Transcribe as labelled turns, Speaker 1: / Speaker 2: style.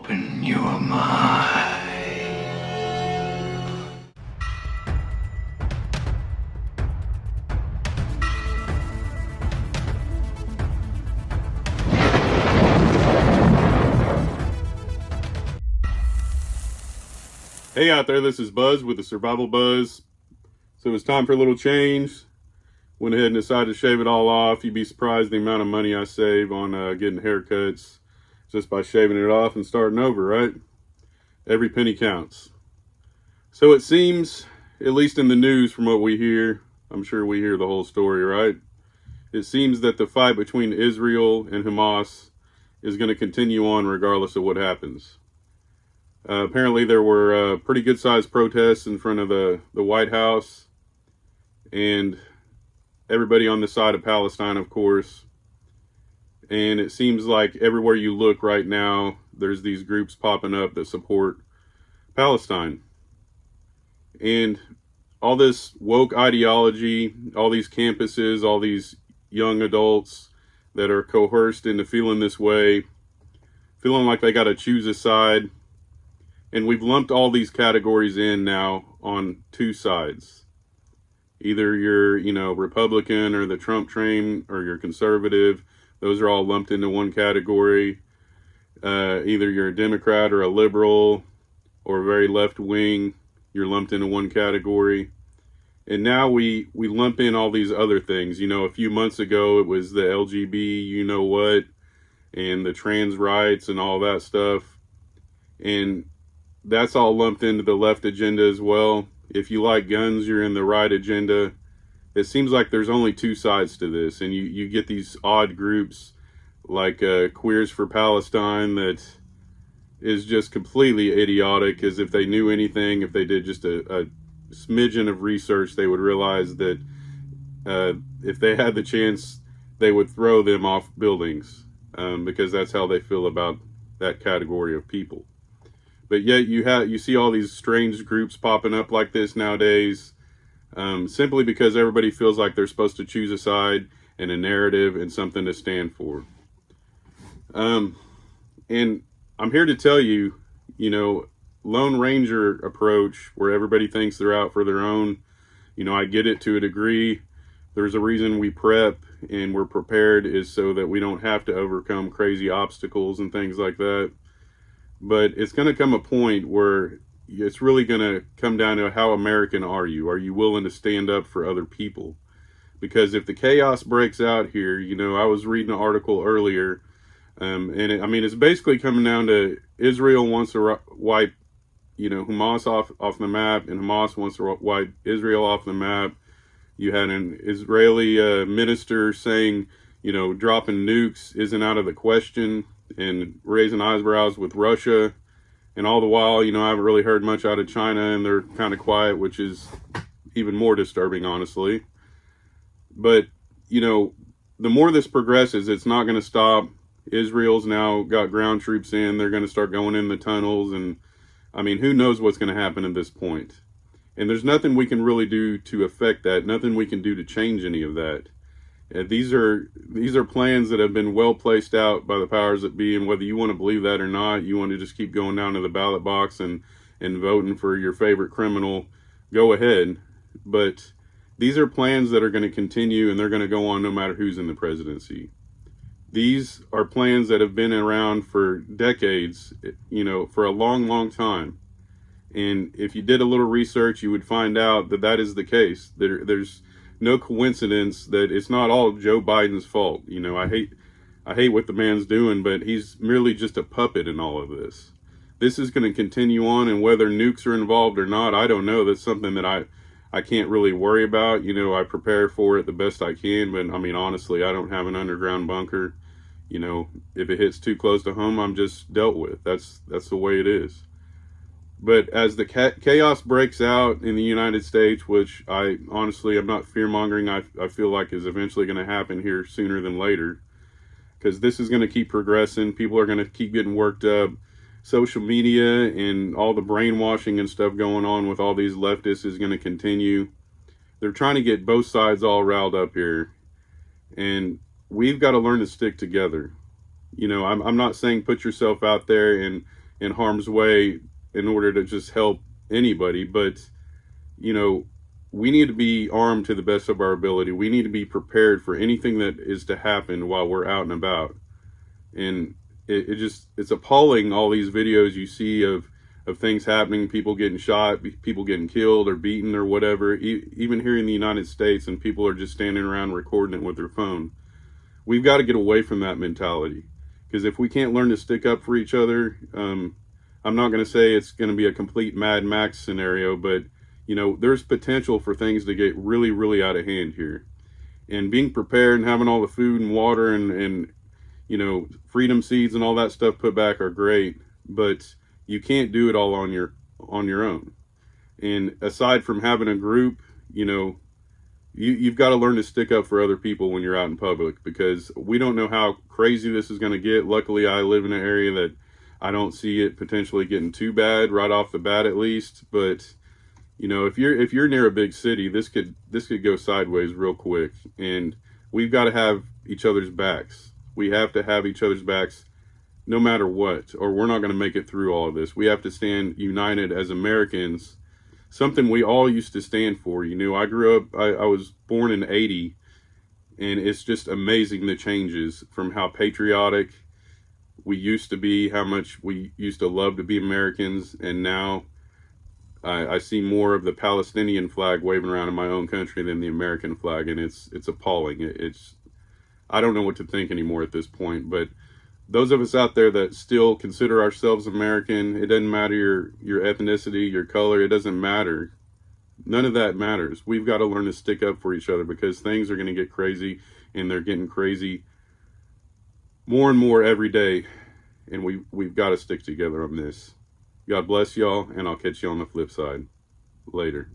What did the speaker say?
Speaker 1: Open your mind.
Speaker 2: Hey out there, this is Buzz with the Survival Buzz. So it's time for a little change. Went ahead and decided to shave it all off. You'd be surprised the amount of money I save on getting haircuts just by shaving it off and starting over, right? Every penny counts. So it seems, at least in the news from what we hear, I'm sure we hear the whole story, right? It seems that the fight between Israel and Hamas is going to continue on regardless of what happens. Apparently there were pretty good sized protests in front of the White House, and everybody on the side of Palestine, of course. And it seems like everywhere you look right now, there's these groups popping up that support Palestine. And all this woke ideology, all these campuses, all these young adults that are coerced into feeling this way, feeling like they got to choose a side. And we've lumped all these categories in now on two sides. Either you're, Republican or the Trump train, or you're conservative. Those are all lumped into one category. Either you're a Democrat or a liberal or very left wing. You're lumped into one category. And now we lump in all these other things. A few months ago it was the LGB, and the trans rights and all that stuff. And that's all lumped into the left agenda as well. If you like guns, you're in the right agenda. It seems like there's only two sides to this, and you get these odd groups like Queers for Palestine that is just completely idiotic, as if they knew anything. If they did just a smidgen of research, they would realize that if they had the chance, they would throw them off buildings, because that's how they feel about that category of people. But yet you see all these strange groups popping up like this nowadays, simply because everybody feels like they're supposed to choose a side and a narrative and something to stand for. And I'm here to tell you, Lone Ranger approach, where everybody thinks they're out for their own, I get it to a degree. There's a reason we prep and we're prepared, is so that we don't have to overcome crazy obstacles and things like that. But it's going to come a point where it's really going to come down to how American are you? Are you willing to stand up for other people? Because if the chaos breaks out here, I was reading an article earlier, and it's basically coming down to Israel wants to wipe, Hamas off the map, and Hamas wants to wipe Israel off the map. You had an Israeli minister saying, dropping nukes isn't out of the question, and raising eyebrows with Russia. And all the while, I haven't really heard much out of China, and they're kind of quiet, which is even more disturbing, honestly. But, the more this progresses, it's not going to stop. Israel's now got ground troops in. They're going to start going in the tunnels. And, who knows what's going to happen at this point. And there's nothing we can really do to affect that. Nothing we can do to change any of that. These are plans that have been well placed out by the powers that be, and whether you want to believe that or not, you want to just keep going down to the ballot box and voting for your favorite criminal, go ahead. But these are plans that are going to continue, and they're going to go on no matter who's in the presidency. These are plans that have been around for decades, for a long, long time. And if you did a little research, you would find out that is the case. There's no coincidence that it's not all Joe Biden's fault. I hate what the man's doing, but he's merely just a puppet in all of this. This is going to continue on, and whether nukes are involved or not, I don't know. That's something that I can't really worry about. I prepare for it the best I can, but honestly, I don't have an underground bunker. If it hits too close to home, I'm just dealt with. That's the way it is. But as the chaos breaks out in the United States, which I honestly, I'm not fear-mongering, I feel like is eventually going to happen here sooner than later, because this is going to keep progressing. People are going to keep getting worked up. Social media and all the brainwashing and stuff going on with all these leftists is going to continue. They're trying to get both sides all riled up here. And we've got to learn to stick together. I'm not saying put yourself out there and in harm's way in order to just help anybody. But, you know, we need to be armed to the best of our ability. We need to be prepared for anything that is to happen while we're out and about. And it's appalling, all these videos you see of things happening, people getting shot, people getting killed or beaten or whatever, even here in the United States, and people are just standing around recording it with their phone. We've got to get away from that mentality, because if we can't learn to stick up for each other, I'm not going to say it's going to be a complete Mad Max scenario, but, you know, there's potential for things to get really, really out of hand here. And being prepared and having all the food and water and you know, freedom seeds and all that stuff put back are great, but you can't do it all on your own. And aside from having a group, you know, you've got to learn to stick up for other people when you're out in public, because we don't know how crazy this is going to get. Luckily, I live in an area that I don't see it potentially getting too bad right off the bat, at least. But, you know, if you're near a big city, this could go sideways real quick, and we've got to have each other's backs. We have to have each other's backs no matter what, or we're not going to make it through all of this. We have to stand united as Americans, something we all used to stand for. You know, I grew up, I was born in 80, and it's just amazing the changes from how patriotic we used to be, how much we used to love to be Americans, and now I see more of the Palestinian flag waving around in my own country than the American flag, and it's appalling. I don't know what to think anymore at this point. But those of us out there that still consider ourselves American, it doesn't matter your ethnicity, your color, it doesn't matter. None of that matters. We've got to learn to stick up for each other, because things are going to get crazy, and they're getting crazy more and more every day. And we've got to stick together on this. God bless y'all, and I'll catch you on the flip side. Later.